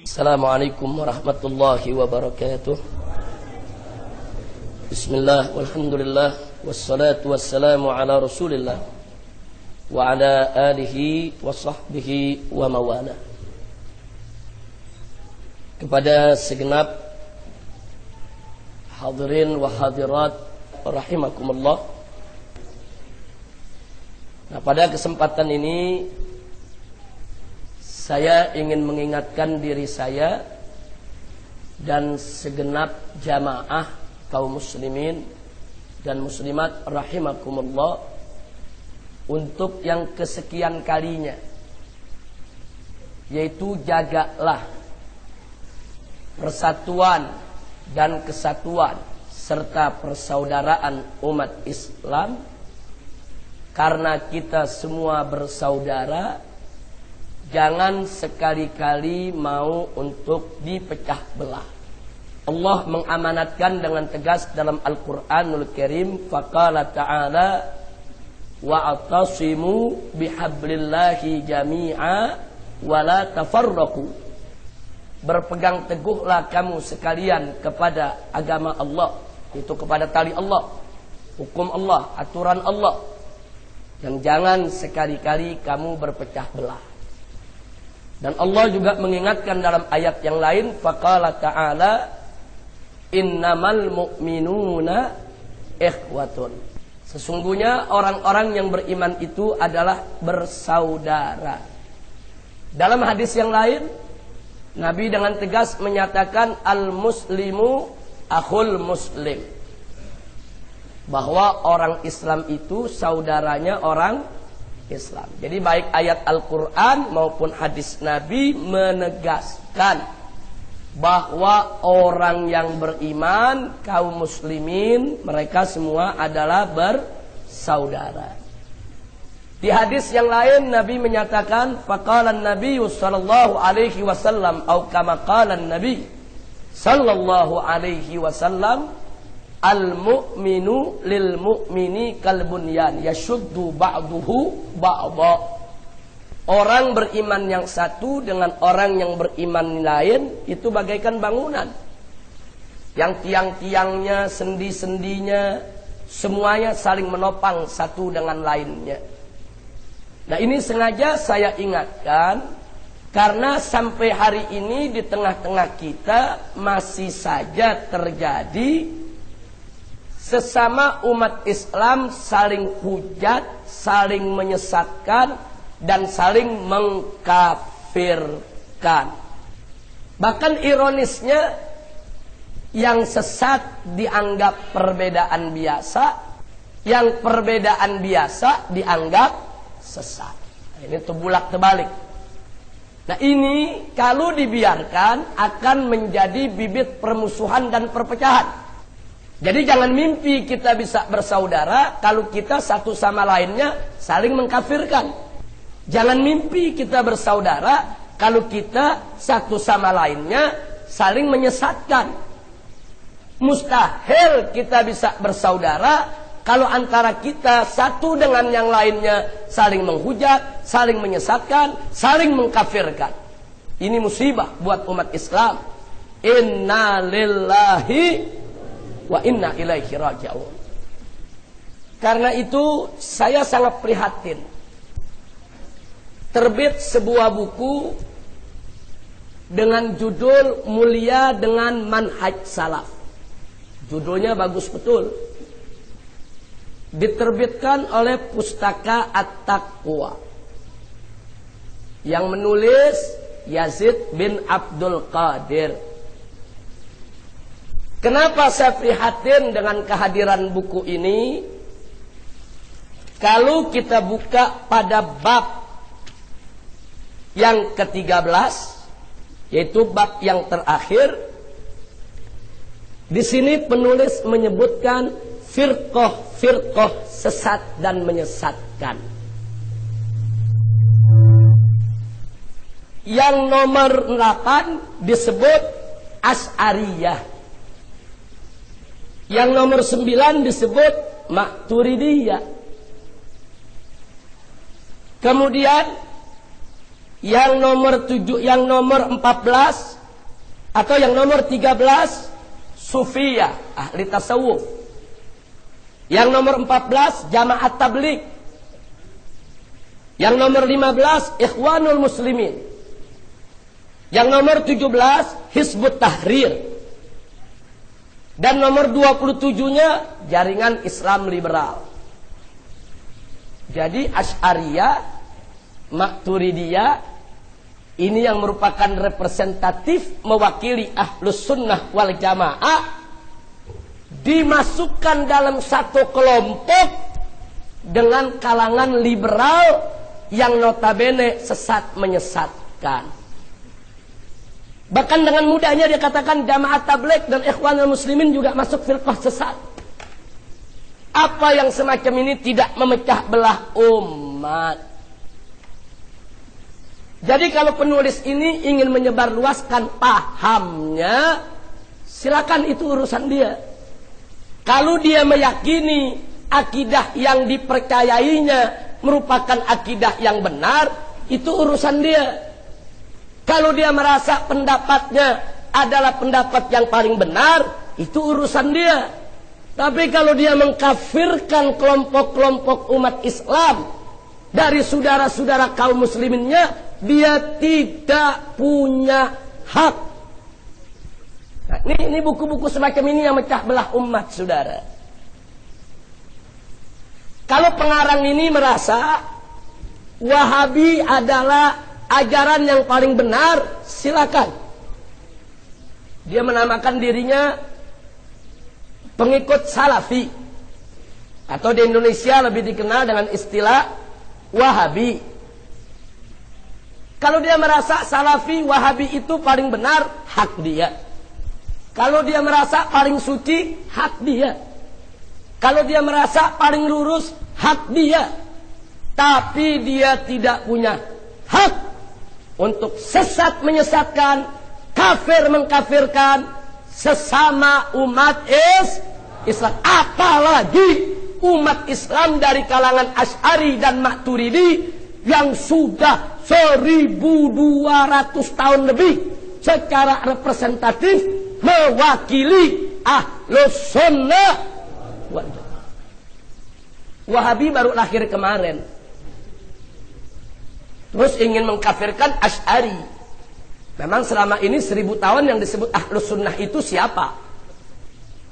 Assalamualaikum warahmatullahi wabarakatuh. Bismillah, walhamdulillah, wassalatu wassalamu ala rasulillah wa ala alihi wa sahbihi wa mawala. Kepada segenap hadirin wa hadirat rahimakumullah. Nah, pada kesempatan ini saya ingin mengingatkan diri saya dan segenap jamaah kaum muslimin dan muslimat rahimakumullah untuk yang kesekian kalinya, yaitu jagalah persatuan dan kesatuan serta persaudaraan umat Islam, karena kita semua bersaudara. Jangan sekali-kali mau untuk dipecah belah. Allah mengamanatkan dengan tegas dalam Al-Quranul Karim, faqala ta'ala wa'atasimu bihablillahi jami'a wa la tafarraqu. Berpegang teguhlah kamu sekalian kepada agama Allah, itu kepada tali Allah, hukum Allah, aturan Allah, dan jangan sekali-kali kamu berpecah belah. Dan Allah juga mengingatkan dalam ayat yang lain, faqala ta'ala innamal mu'minuna ikhwatun. Sesungguhnya orang-orang yang beriman itu adalah bersaudara. Dalam hadis yang lain, Nabi dengan tegas menyatakan al-muslimu akhul muslim, bahwa orang Islam itu saudaranya orang Islam. Jadi baik ayat Al-Quran maupun hadis Nabi menegaskan bahwa orang yang beriman, kaum muslimin, mereka semua adalah bersaudara. Di hadis yang lain Nabi menyatakan, faqala an-nabiy sallallahu alaihi wasallam atau kama qala an-nabiy sallallahu alaihi wasallam, al-mu'minu lil mu'mini kal bunyan yashuddu ba'duhu ba'dha. Orang beriman yang satu dengan orang yang beriman lain itu bagaikan bangunan yang tiang-tiangnya, sendi-sendinya semuanya saling menopang satu dengan lainnya. Nah, ini sengaja saya ingatkan karena sampai hari ini di tengah-tengah kita masih saja terjadi sesama umat Islam saling hujat, saling menyesatkan, dan saling mengkafirkan. Bahkan ironisnya, yang sesat dianggap perbedaan biasa, yang perbedaan biasa dianggap sesat. Nah, ini tebulak terbalik. Nah, ini kalau dibiarkan akan menjadi bibit permusuhan dan perpecahan. Jadi jangan mimpi kita bisa bersaudara kalau kita satu sama lainnya saling mengkafirkan. Jangan mimpi kita bersaudara kalau kita satu sama lainnya saling menyesatkan. Mustahil kita bisa bersaudara kalau antara kita satu dengan yang lainnya saling menghujat, saling menyesatkan, saling mengkafirkan. Ini musibah buat umat Islam. Inna lillahi wa inna ilaihi raji'un. Karena itu saya sangat prihatin. Terbit sebuah buku dengan judul Mulia dengan Manhaj Salaf. Judulnya bagus betul. Diterbitkan oleh Pustaka At-Taqwa. Yang menulis Yazid bin Abdul Qadir. Kenapa saya prihatin dengan kehadiran buku ini? Kalau kita buka pada bab yang ke-13, yaitu bab yang terakhir, di sini penulis menyebutkan firqah-firqah sesat dan menyesatkan. Yang nomor 8 disebut Asy'ariyah. Yang nomor 9 disebut Maturidiyah. Kemudian Yang nomor 7, yang nomor 14 atau yang nomor 13 Sufiyah, ahli tasawuf. Yang nomor 14 Jamaat Tabligh. Yang nomor 15 Ikhwanul Muslimin. Yang nomor 17 Hizbut Tahrir. Dan nomor 27-nya Jaringan Islam Liberal. Jadi Asy'ariyah, Maturidiyah ini yang merupakan representatif mewakili Ahlus Sunnah wal Jamaah dimasukkan dalam satu kelompok dengan kalangan liberal yang notabene sesat menyesatkan. Bahkan dengan mudahnya dia katakan Jamaat Tabligh dan Ikhwanul Muslimin juga masuk firqah sesat. Apa yang semacam ini tidak memecah belah umat. Jadi kalau penulis ini ingin menyebarluaskan pahamnya, silakan, itu urusan dia. Kalau dia meyakini akidah yang dipercayainya merupakan akidah yang benar, itu urusan dia. Kalau dia merasa pendapatnya adalah pendapat yang paling benar, itu urusan dia. Tapi kalau dia mengkafirkan kelompok-kelompok umat Islam dari saudara-saudara kaum musliminnya, dia tidak punya hak. Nah, ini buku-buku semacam ini yang mecah belah umat, saudara. Kalau pengarang ini merasa Wahabi adalah ajaran yang paling benar, silakan. Dia menamakan dirinya pengikut Salafi, atau di Indonesia lebih dikenal dengan istilah Wahabi. Kalau dia merasa Salafi, Wahabi itu paling benar, hak dia. Kalau dia merasa paling suci, hak dia. Kalau dia merasa paling lurus, hak dia. Tapi dia tidak punya hak untuk sesat menyesatkan, kafir mengkafirkan sesama umat Islam. Apalagi umat Islam dari kalangan Asy'ari dan Maturidi yang sudah 1200 tahun lebih secara representatif mewakili Ahlus Sunnah wal Jamaah. Wahabi baru lahir kemarin, terus ingin mengkafirkan Asy'ari. Memang selama ini 1000 tahun yang disebut Ahlus Sunnah itu siapa?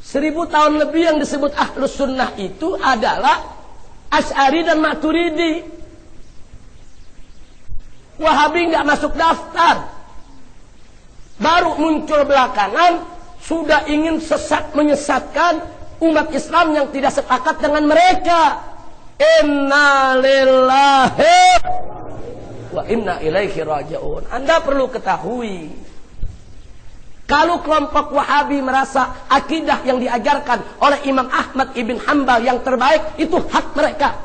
1000 tahun lebih yang disebut Ahlus Sunnah itu adalah Asy'ari dan Maturidi. Wahabi nggak masuk daftar. Baru muncul belakangan, sudah ingin sesat menyesatkan umat Islam yang tidak sepakat dengan mereka. Inna lillahi wa inna ilaihi raji'un. Anda perlu ketahui, kalau kelompok Wahabi merasa akidah yang diajarkan oleh Imam Ahmad ibn Hanbal yang terbaik, itu hak mereka.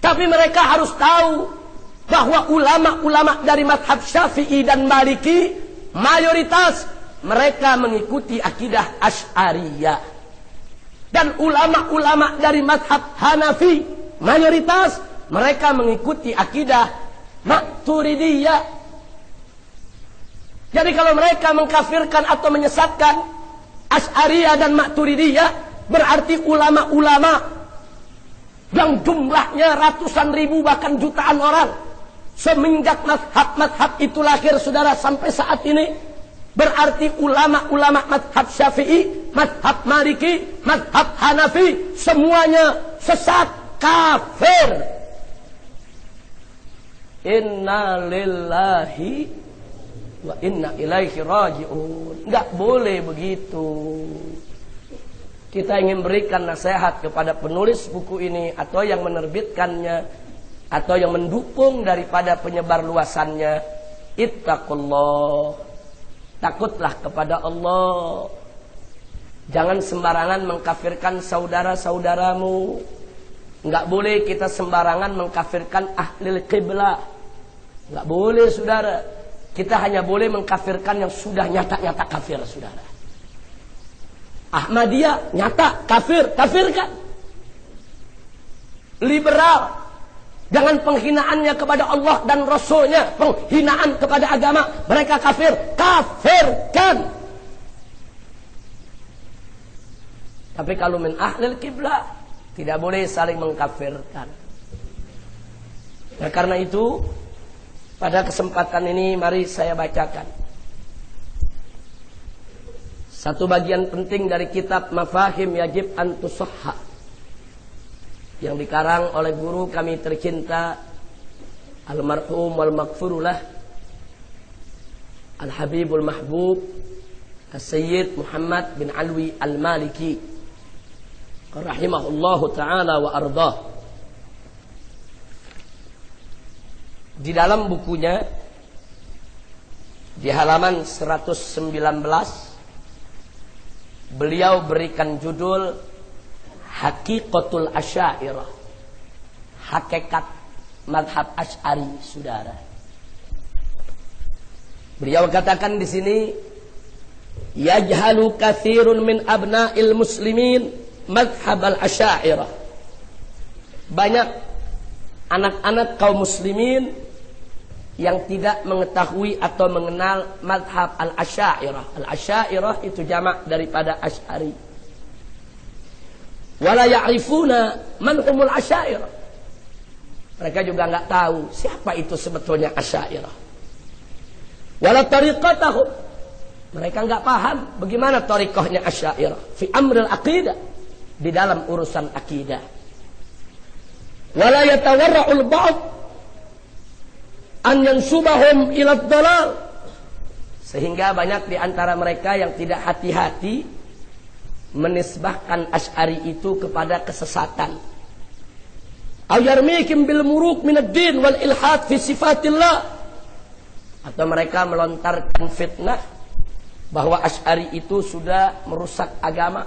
Tapi mereka harus tahu bahwa ulama-ulama dari mazhab Syafi'i dan Maliki mayoritas mereka mengikuti akidah Asy'ariyah. Dan ulama-ulama dari mazhab Hanafi mayoritas mereka mengikuti akidah Maturidiyah. Jadi kalau mereka mengkafirkan atau menyesatkan Asy'ariyah dan Maturidiyah, berarti ulama-ulama yang jumlahnya ratusan ribu bahkan jutaan orang semenjak mazhab itu lahir, saudara, sampai saat ini, berarti ulama-ulama mazhab Syafi'i, mazhab Maliki, mazhab Hanafi semuanya sesat, kafir. Inna lillahi wa inna ilaihi raji'un. Enggak boleh begitu. Kita ingin berikan nasihat kepada penulis buku ini atau yang menerbitkannya atau yang mendukung daripada penyebar luasannya. Ittaqullah, takutlah kepada Allah. Jangan sembarangan mengkafirkan saudara-saudaramu. Enggak boleh kita sembarangan mengkafirkan ahlul qiblah. Enggak boleh, saudara. Kita hanya boleh mengkafirkan yang sudah nyata-nyata kafir, saudara. Ahmadiyah nyata kafir, kafirkan. Liberal Dengan penghinaannya kepada Allah dan Rasulnya, penghinaan kepada agama, mereka kafir. Kafirkan. Tapi kalau min ahlil kiblah, tidak boleh saling mengkafirkan. Nah, karena itu pada kesempatan ini mari saya bacakan satu bagian penting dari kitab Mafahim Yajib an Tusahha yang dikarang oleh guru kami tercinta almarhum wal maghfurulah Al-Habibul Mahbub As-Sayyid Muhammad bin Alwi Al-Maliki rahimahullahu ta'ala wa ardah. Di dalam bukunya di halaman 119 beliau berikan judul Haqiqatul Asy'ariyah, hakikat mazhab Asy'ari, saudara. Beliau katakan di sini, yajhalu katsirun min abna'il muslimin mazhab al-Asy'ariyah. Banyak anak-anak kaum muslimin yang tidak mengetahui atau mengenal mazhab al-Asy'ariyah. Al-Asy'ariyah itu jamak daripada Asy'ari. Wala ya'rifuna man humul Asy'ariyah. Mereka juga enggak tahu siapa itu sebetulnya Asy'ariyah. Wala tariqatahum. Mereka enggak paham bagaimana tariqahnya Asy'ariyah fi amril aqidah, di dalam urusan akidah. Wala yatawarra'ul ba'd an yansubahum ila dhalal. Sehingga banyak di antara mereka yang tidak hati-hati menisbahkan Asy'ari itu kepada kesesatan. Aw yarmikum bil muruk min ad-din wal ilhad fi sifatillah. Atau mereka melontarkan fitnah bahwa Asy'ari itu sudah merusak agama.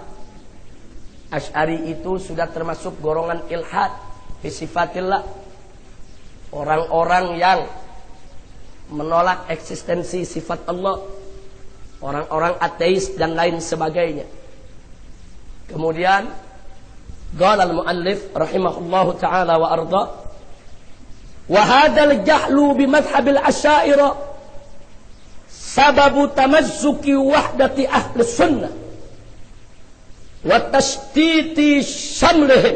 Asy'ari itu sudah termasuk golongan ilhad fi sifatillah. Orang-orang yang menolak eksistensi sifat Allah, orang-orang ateis dan lain sebagainya. Kemudian qala al-muallif rahimahullahu taala wa arda, wa hadzal jahlu bi madhhabil asy'ariyah sababu tamassuki wahdati ahli sunnah wa tashtiti shamlihim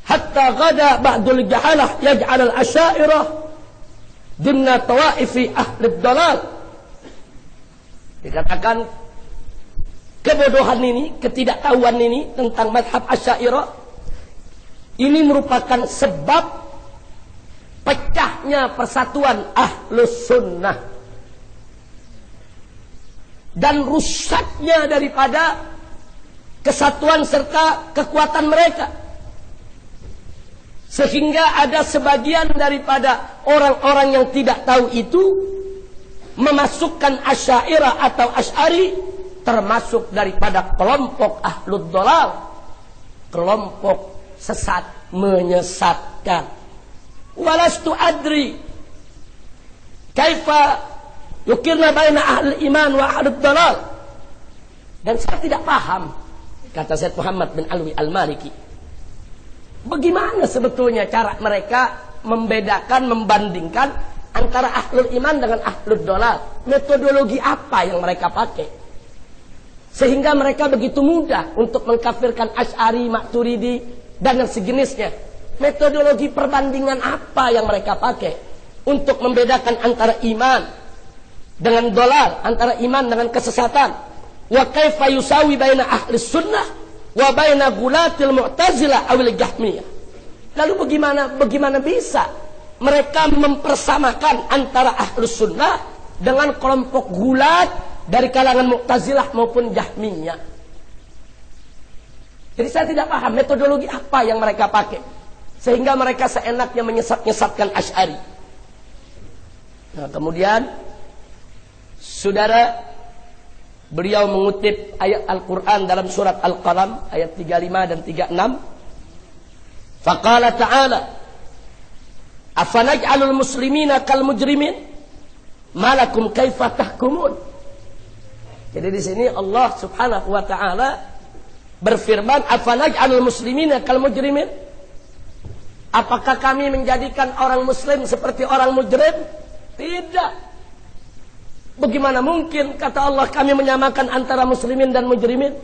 hatta ghada ba'dul jahalah yaj'al al-asy'ariyah dimna tawaifi ahli dhalal. Dikatakan kebodohan ini, ketidaktahuan ini tentang mazhab Asy'ariyah ini merupakan sebab pecahnya persatuan Ahlus Sunnah dan rusaknya daripada kesatuan serta kekuatan mereka. Sehingga ada sebagian daripada orang-orang yang tidak tahu itu memasukkan Asy'ariyah atau Asy'ari termasuk daripada kelompok Ahlud Dhalal, kelompok sesat, menyesatkan. Walastu adri kaifa yukirna baina ahli iman wa ahlud dhalal. Dan saya tidak paham, kata Syekh Muhammad bin Alwi Al-Maliki, bagaimana sebetulnya cara mereka membedakan, membandingkan antara ahlul iman dengan ahlud dhalal. Metodologi apa yang mereka pakai sehingga mereka begitu mudah untuk mengkafirkan Asy'ari, Maturidi dan yang sejenisnya. Metodologi perbandingan apa yang mereka pakai untuk membedakan antara iman dengan dhalal, antara iman dengan kesesatan. Wa kaifa yusawi baina ahli sunnah wa baina gulatil mu'tazilah awil jahmiyah. Lalu bagaimana bisa mereka mempersamakan antara ahlus sunnah dengan kelompok gulat dari kalangan mu'tazilah maupun jahmiyah? Jadi saya tidak paham metodologi apa yang mereka pakai sehingga mereka seenaknya menyesatkan Asy'ari. Nah, kemudian saudara, beliau mengutip ayat Al-Quran dalam surat Al-Qalam ayat 35 dan 36. Faqala ta'ala afanaj'alul muslimina kal mujrimin malakum kaifa tahkumun. Jadi di sini Allah Subhanahu wa taala berfirman, afanaj'alul muslimina kal mujrimin. Apakah kami menjadikan orang muslim seperti orang mujrim? Tidak. Bagaimana mungkin kata Allah kami menyamakan antara muslimin dan mujrimin?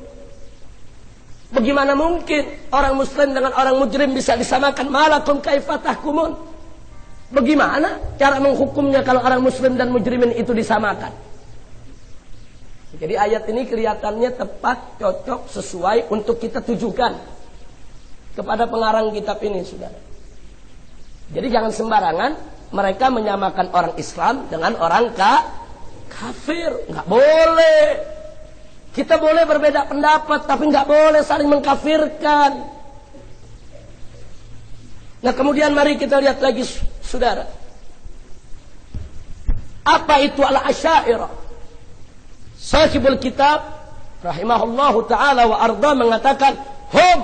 Bagaimana mungkin orang muslim dengan orang mujrim bisa disamakan? Malakum kaifa tahkumun? Bagaimana cara menghukumnya kalau orang muslim dan mujrimin itu disamakan? Jadi ayat ini kelihatannya tepat, cocok, sesuai untuk kita tujukan kepada pengarang kitab ini, saudara. Jadi jangan sembarangan mereka menyamakan orang Islam dengan orang kafir. Nggak boleh. Kita boleh berbeda pendapat, tapi nggak boleh saling mengkafirkan. Nah kemudian mari kita lihat lagi, saudara. Apa itu al-Asy'ariyah? Sahibul kitab rahimahullahu ta'ala wa arda mengatakan, hum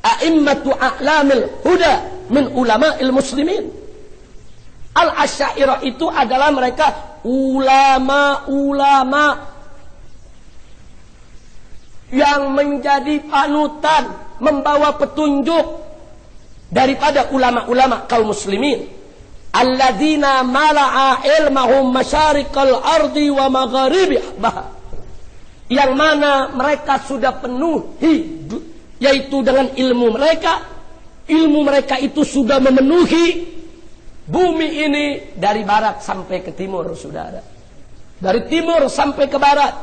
a'immatu a'lamil huda min ulama'il muslimin. Al-Asy'ariyah itu adalah mereka ulama-ulama yang menjadi panutan, membawa petunjuk daripada ulama-ulama kaum muslimin. Alladzina mala'a ilmahum masyariqal ardi wa magharibiha. Yang mana mereka sudah penuhi, yaitu dengan ilmu mereka. Ilmu mereka itu sudah memenuhi bumi ini dari barat sampai ke timur, saudara. Dari timur sampai ke barat.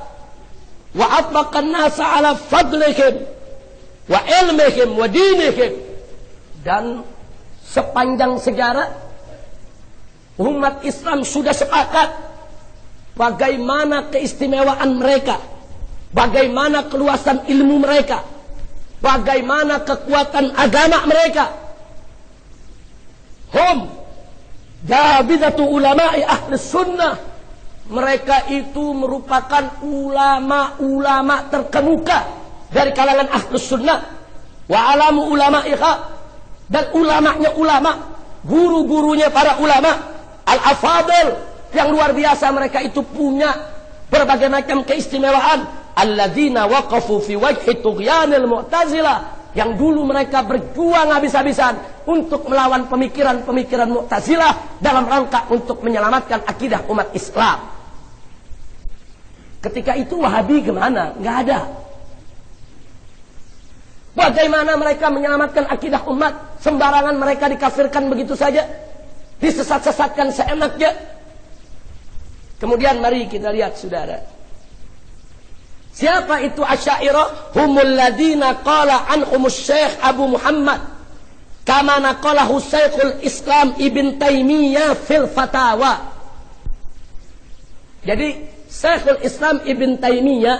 Wa atbaqan nasa ala fadlihim wa ilmihim wa dinihim. Dan sepanjang sejarah umat Islam sudah sepakat bagaimana keistimewaan mereka, bagaimana keluasan ilmu mereka, bagaimana kekuatan agama mereka. Hum jabidatu ulama'i ahli sunnah. Mereka itu merupakan ulama-ulama terkemuka dari kalangan ahli sunnah. Wa alamu ulama'iha. Dan ulamanya ulama, guru-gurunya para ulama, al-afadil, yang luar biasa. Mereka itu punya berbagai macam keistimewaan. Alladzina waqafu fi wajhi tughyanil mu'tazilah. Yang dulu mereka berjuang habis-habisan untuk melawan pemikiran-pemikiran Mu'tazilah dalam rangka untuk menyelamatkan akidah umat Islam. Ketika itu Wahabi kemana? Nggak ada. Bagaimana mereka menyelamatkan akidah umat? Sembarangan mereka dikafirkan begitu saja, disesat-sesatkan seenaknya. Kemudian mari kita lihat, saudara. Siapa itu Asy'ariyah? Humul ladina qala anhumus Syekh Abu Muhammad kama naqalahu Syekhul Islam Ibn Taimiyah fil Fatawa. Jadi Syekhul Islam Ibn Taimiyah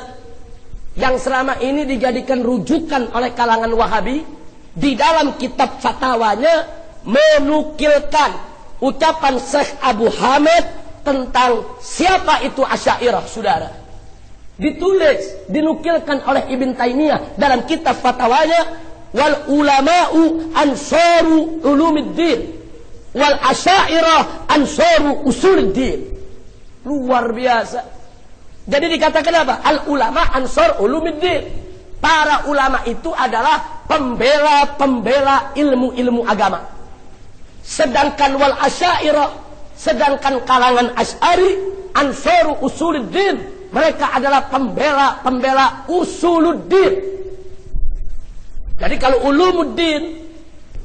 yang selama ini dijadikan rujukan oleh kalangan Wahabi, di dalam kitab fatwanya menukilkan ucapan Syekh Abu Hamid tentang siapa itu Asy'ariyah, saudara. Ditulis, dinukilkan oleh Ibn Taimiyah dalam kitab fatwanya, wal ulama'u ansaru ulumiddin wal asy'ariyah ansaru usuluddin. Luar biasa. Jadi dikatakan apa? Al ulama ansar ulumiddin. Para ulama itu adalah pembela-pembela ilmu-ilmu agama. Sedangkan wal asy'ariyah, sedangkan kalangan Asy'ari, ansaru usuluddin, mereka adalah pembela-pembela usuluddin. Jadi kalau ulumuddin,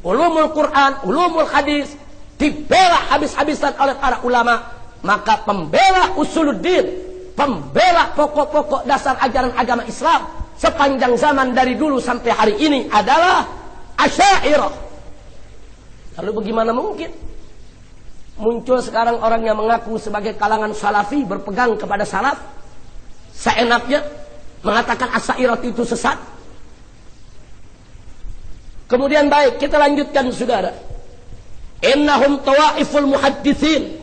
ulumul Quran, ulumul hadis dibela habis-habisan oleh para ulama, maka pembela usuluddin, pembela pokok-pokok dasar ajaran agama Islam sepanjang zaman dari dulu sampai hari ini adalah Asy'ariyah. Lalu bagaimana mungkin muncul sekarang orang yang mengaku sebagai kalangan salafi, berpegang kepada salaf, seenaknya mengatakan Asy'ariyah itu sesat? Kemudian baik, kita lanjutkan, saudara. Innahum tawaiful muhadditsin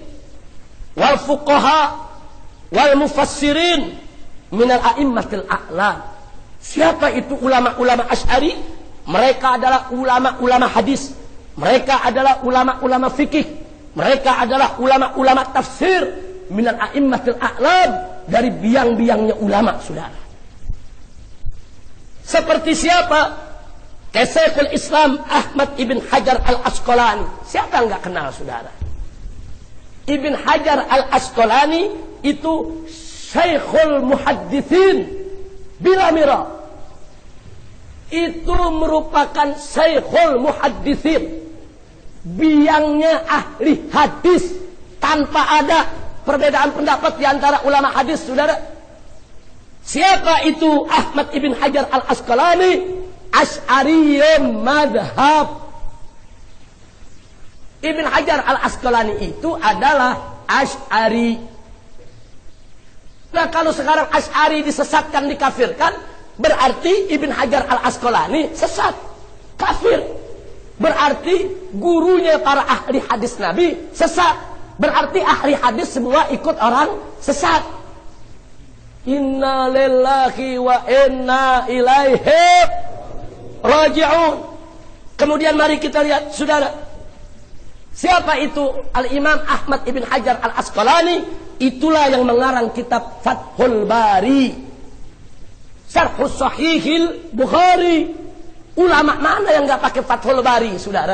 wal fuqaha wal mufassirin minal a'immatil a'lam. Siapa itu ulama-ulama Asy'ari? Mereka adalah ulama-ulama hadis, mereka adalah ulama-ulama fikih, mereka adalah ulama-ulama tafsir minal a'immatil a'lam, dari biang-biangnya ulama, saudara. Seperti siapa? Kayak Syekhul Islam Ahmad Ibn Hajar Al-Asqalani. Siapa yang nggak kenal, saudara? Ibn Hajar Al-Asqalani itu Syekhul Muhaddithin bila mira. Itu merupakan Syekhul Muhaddithin, biangnya ahli hadis, tanpa ada perbedaan pendapat di antara ulama hadis, saudara. Siapa itu Ahmad Ibn Hajar Al-Asqalani? Asy'ariyun madhab. Ibn Hajar Al-Asqalani itu adalah Asy'ari. Nah, kalau sekarang Asy'ari disesatkan, dikafirkan, berarti Ibn Hajar Al-Asqalani sesat, kafir. Berarti gurunya para ahli hadis Nabi sesat. Berarti ahli hadis semua ikut orang sesat. Inna lillahi wa inna ilaihi raji'un. Kemudian mari kita lihat, saudara, siapa itu Al-Imam Ahmad Ibn Hajar Al-Asqalani? Itulah yang mengarang kitab Fathul Bari, Syarhus Sahihil Bukhari. Ulama mana yang nggak pakai Fathul Bari, saudara?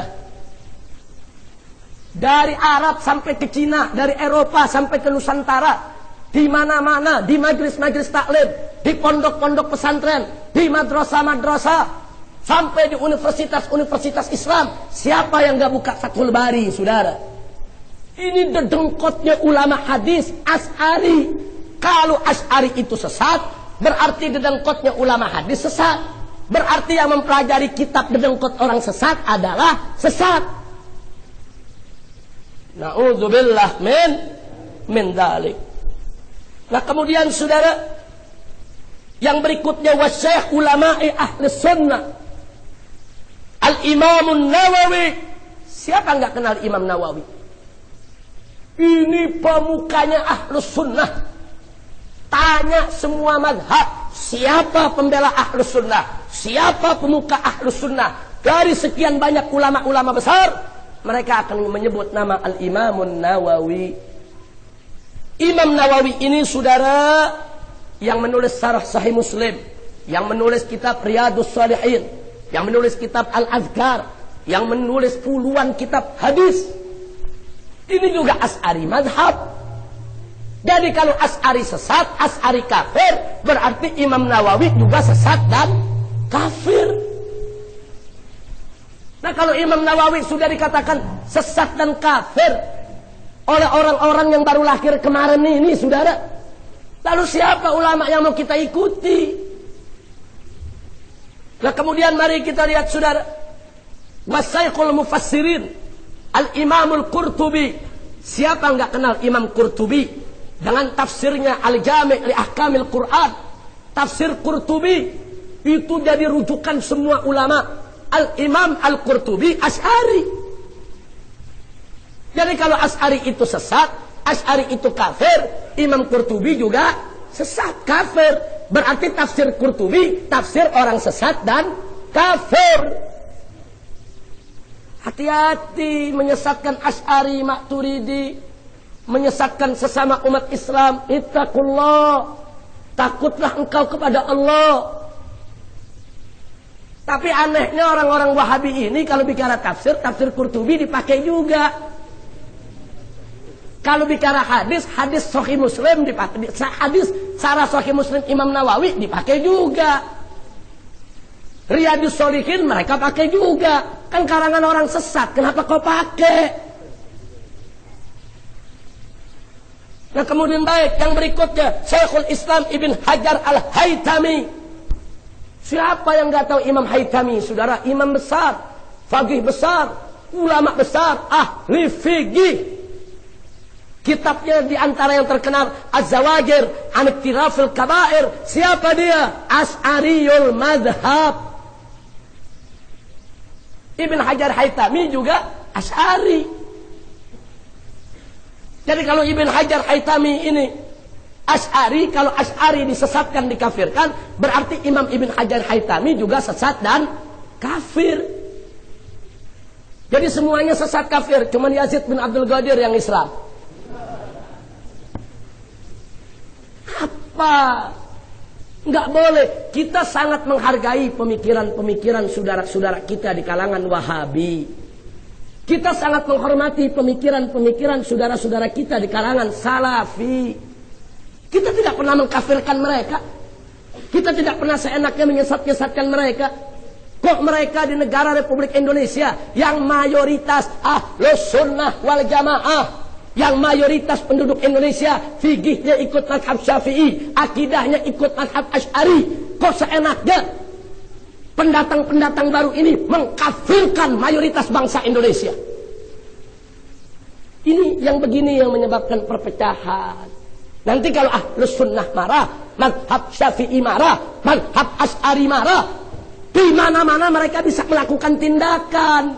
Dari Arab sampai ke Cina, dari Eropa sampai ke Nusantara, di mana-mana, di majelis-majelis taklim, di pondok-pondok pesantren, di madrasah-madrasah, sampai di universitas-universitas Islam. Siapa yang nggak buka Fathul Bari, saudara? Ini dedengkotnya ulama hadis Asy'ari. Kalau Asy'ari itu sesat, berarti dedengkotnya ulama hadis sesat. Berarti yang mempelajari kitab dedengkot orang sesat adalah sesat. Na'udzubillah min dzalik. Nah, kemudian saudara, yang berikutnya wasyekh ulama'i ahli sunnah Al-Imam Nawawi. Siapa nggak kenal Imam Nawawi? Ini pemukanya ahlus sunnah. Tanya semua madhab, siapa pembela ahlus sunnah, siapa pemuka ahlus sunnah. Dari sekian banyak ulama-ulama besar, mereka akan menyebut nama Al-Imam Nawawi. Imam Nawawi ini, saudara, yang menulis Syarah Sahih Muslim, yang menulis kitab Riyadhus Shalihin, yang menulis kitab Al-Azkar, yang menulis puluhan kitab hadis. Ini juga Asy'ari madhab. Jadi kalau Asy'ari sesat, Asy'ari kafir, berarti Imam Nawawi juga sesat dan kafir. Nah, kalau Imam Nawawi sudah dikatakan sesat dan kafir oleh orang-orang yang baru lahir kemarin ini, saudara, lalu siapa ulama yang mau kita ikuti? Nah, kemudian mari kita lihat, saudara, Wasyaikhul Mufassirin Al-Imamul Qurtubi. Siapa nggak kenal Imam Qurtubi dengan tafsirnya Al-Jami' li Ahkamil Quran? Tafsir Qurtubi itu jadi rujukan semua ulama. Al-Imam Al-Qurtubi Asy'ari. Jadi kalau Asy'ari itu sesat, Asy'ari itu kafir, Imam Qurtubi juga sesat, kafir. Berarti tafsir Qurtubi tafsir orang sesat dan kafir. Hati-hati menyesatkan Asy'ari, Maturidi, menyesatkan sesama umat Islam. Ittaqullah, takutlah engkau kepada Allah. Tapi anehnya orang-orang Wahabi ini kalau bicara tafsir, tafsir Qurtubi dipakai juga. Kalau bicara hadis, hadis Sahih Muslim dipakai, hadis Syarah Sahih Muslim Imam Nawawi dipakai juga. Riyadhus Shalihin mereka pakai juga. Kan karangan orang sesat, kenapa kau pakai? Nah, kemudian baik, yang berikutnya Syekhul Islam Ibn Hajar Al-Haytami. Siapa yang nggak tahu Imam Haytami, saudara? Imam besar, faqih besar, ulama besar, ahli fikih. Kitabnya diantara yang terkenal Az-Zawajir an Iktirafil Kabair. Siapa dia? Asy'ariyul madhab. Ibn Hajar Haytami juga Asy'ari. Jadi kalau Ibn Hajar Haytami ini Asy'ari, kalau Asy'ari disesatkan, dikafirkan, berarti Imam Ibn Hajar Haytami juga sesat dan kafir. Jadi semuanya sesat kafir, cuman Yazid bin Abdul Qadir yang Islam. Apa Nggak boleh. Kita sangat menghargai pemikiran-pemikiran saudara-saudara kita di kalangan Wahabi. Kita sangat menghormati pemikiran-pemikiran saudara-saudara kita di kalangan Salafi. Kita tidak pernah mengkafirkan mereka. Kita tidak pernah seenaknya menyesat-nyesatkan mereka. Kok mereka di negara Republik Indonesia yang mayoritas Ahlus Sunnah wal Jamaah, yang mayoritas penduduk Indonesia fikihnya ikut mazhab Syafi'i, akidahnya ikut mazhab Asy'ari, kok seenaknya pendatang-pendatang baru ini mengkafirkan mayoritas bangsa Indonesia? Ini yang begini yang menyebabkan perpecahan. Nanti kalau Ahlus Sunnah marah, mazhab Syafi'i marah, mazhab Asy'ari marah, di mana-mana mereka bisa melakukan tindakan.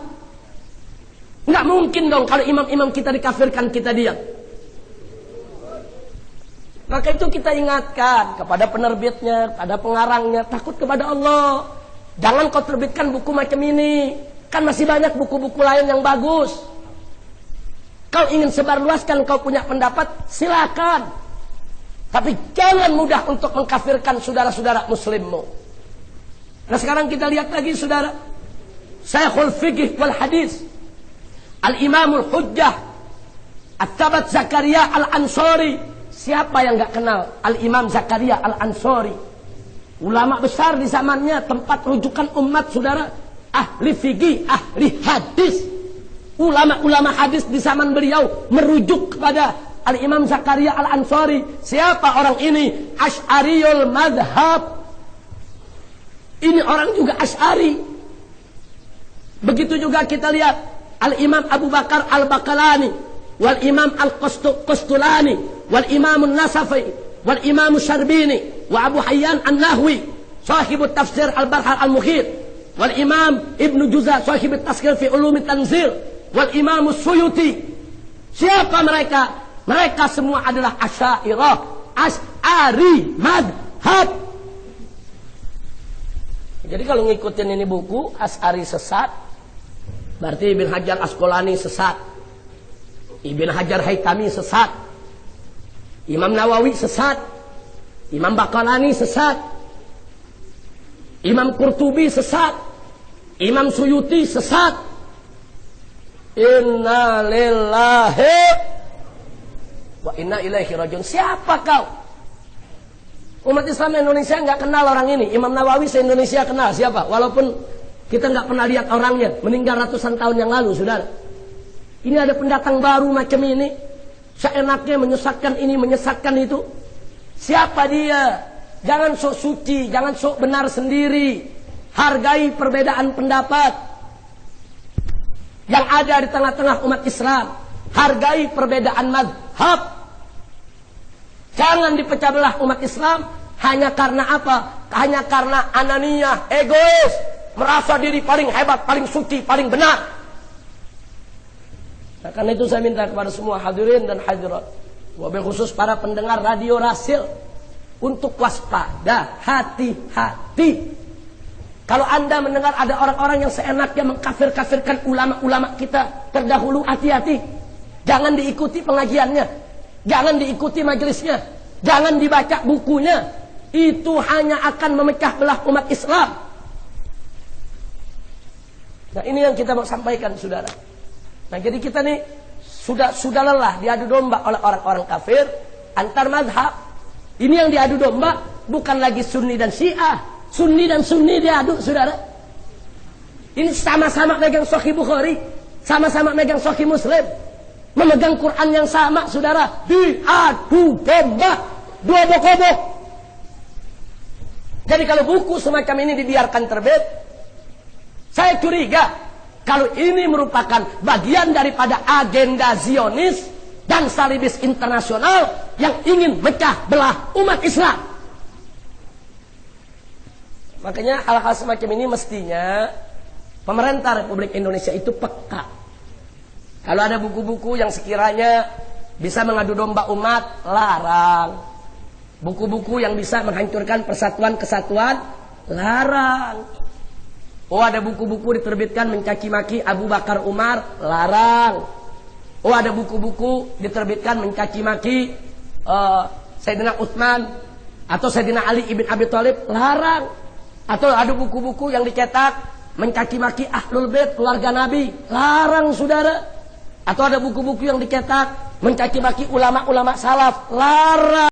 Nggak mungkin dong kalau imam-imam kita dikafirkan kita diam. Maka itu kita ingatkan kepada penerbitnya, kepada pengarangnya, takut kepada Allah. Jangan kau terbitkan buku macam ini. Kan masih banyak buku-buku lain yang bagus. Kau ingin sebarluaskan, kau punya pendapat, silakan. Tapi jangan mudah untuk mengkafirkan saudara-saudara muslimmu. Nah sekarang kita lihat lagi saudara, Syekhul Fiqh wal Hadis, Al-Imamul Hujjah, At-Tabat Zakaria Al-Ansori. Siapa yang gak kenal Al-Imam Zakaria Al-Ansori? Ulama besar di zamannya, tempat rujukan umat saudara, ahli fikih, ahli hadis. Ulama-ulama hadis di zaman beliau merujuk kepada Al-Imam Zakaria Al-Ansori. Siapa orang ini? Asy'ariyul madhab. Ini orang juga Asy'ari. Begitu juga kita lihat Al-Imam Abu Bakar Al-Baqalani, wal Imam Al-Qustulani, wal Imam An-Nasafi, wal Imam Syarbini, wa Abu Hayyan An-Nahwi, sahibut tafsir Al-Barhar Al-Mukhir, wal Imam Ibn Juzah, sahibut tazkir fi ulumi tanzil, wal Imam Suyuti. Siapa mereka? Mereka semua adalah Asy'ariyah, Asy'ari madhab. Jadi kalau ngikutin ini buku, Asy'ari sesat, berarti Ibn Hajar Asqalani sesat, Ibn Hajar Haytami sesat, Imam Nawawi sesat, Imam Baqalani sesat, Imam Qurtubi sesat, Imam Suyuti sesat. Inna lillahi wa inna ilaihi rajiun. Siapa kau? Umat Islam Indonesia nggak kenal orang ini. Imam Nawawi se-Indonesia kenal siapa? Walaupun kita nggak pernah lihat orangnya, meninggal ratusan tahun yang lalu, saudara. Ini ada pendatang baru macam ini, seenaknya menyesatkan ini, menyesatkan itu. Siapa dia? Jangan sok suci, jangan sok benar sendiri. Hargai perbedaan pendapat yang ada di tengah-tengah umat Islam. Hargai perbedaan mazhab. Jangan dipecah belah umat Islam hanya karena apa? Hanya karena ananiyah, egois, merasa diri paling hebat, paling suci, paling benar. Nah, karena itu saya minta kepada semua hadirin dan hadirat, wabil khusus para pendengar radio Rasil, untuk waspada, hati-hati. Kalau Anda mendengar ada orang-orang yang seenaknya mengkafir-kafirkan ulama-ulama kita terdahulu, hati-hati. Jangan diikuti pengajiannya. Jangan diikuti majelisnya, jangan dibaca bukunya. Itu hanya akan memecah belah umat Islam. Nah ini yang kita mau sampaikan saudara. Nah jadi kita nih sudah lelah diadu domba oleh orang-orang kafir antar madhab. Ini yang diadu domba bukan lagi Sunni dan Syiah. Sunni dan Sunni diadu saudara. Ini sama-sama megang Sahih Bukhari, sama-sama megang Sahih Muslim, memegang Quran yang sama, saudara, diadu domba, dua bokobok. Jadi kalau buku semacam ini dibiarkan terbit, saya curiga kalau ini merupakan bagian daripada agenda Zionis dan Salibis internasional yang ingin mecah belah umat Islam. Makanya hal-hal semacam ini mestinya pemerintah Republik Indonesia itu peka. Kalau ada buku-buku yang sekiranya bisa mengadu domba umat, larang. Buku-buku yang bisa menghancurkan persatuan kesatuan, larang. Oh ada buku-buku diterbitkan mencaci maki Abu Bakar Umar, larang. Oh ada buku-buku diterbitkan mencaci maki Sayyidina Utsman, Atau Sayyidina Ali ibn Abi Thalib larang. Atau ada buku-buku yang dicetak mencaci maki Ahlul Bait, keluarga Nabi, larang saudara. Atau ada buku-buku yang dicetak mencaci maki ulama-ulama salaf, larang.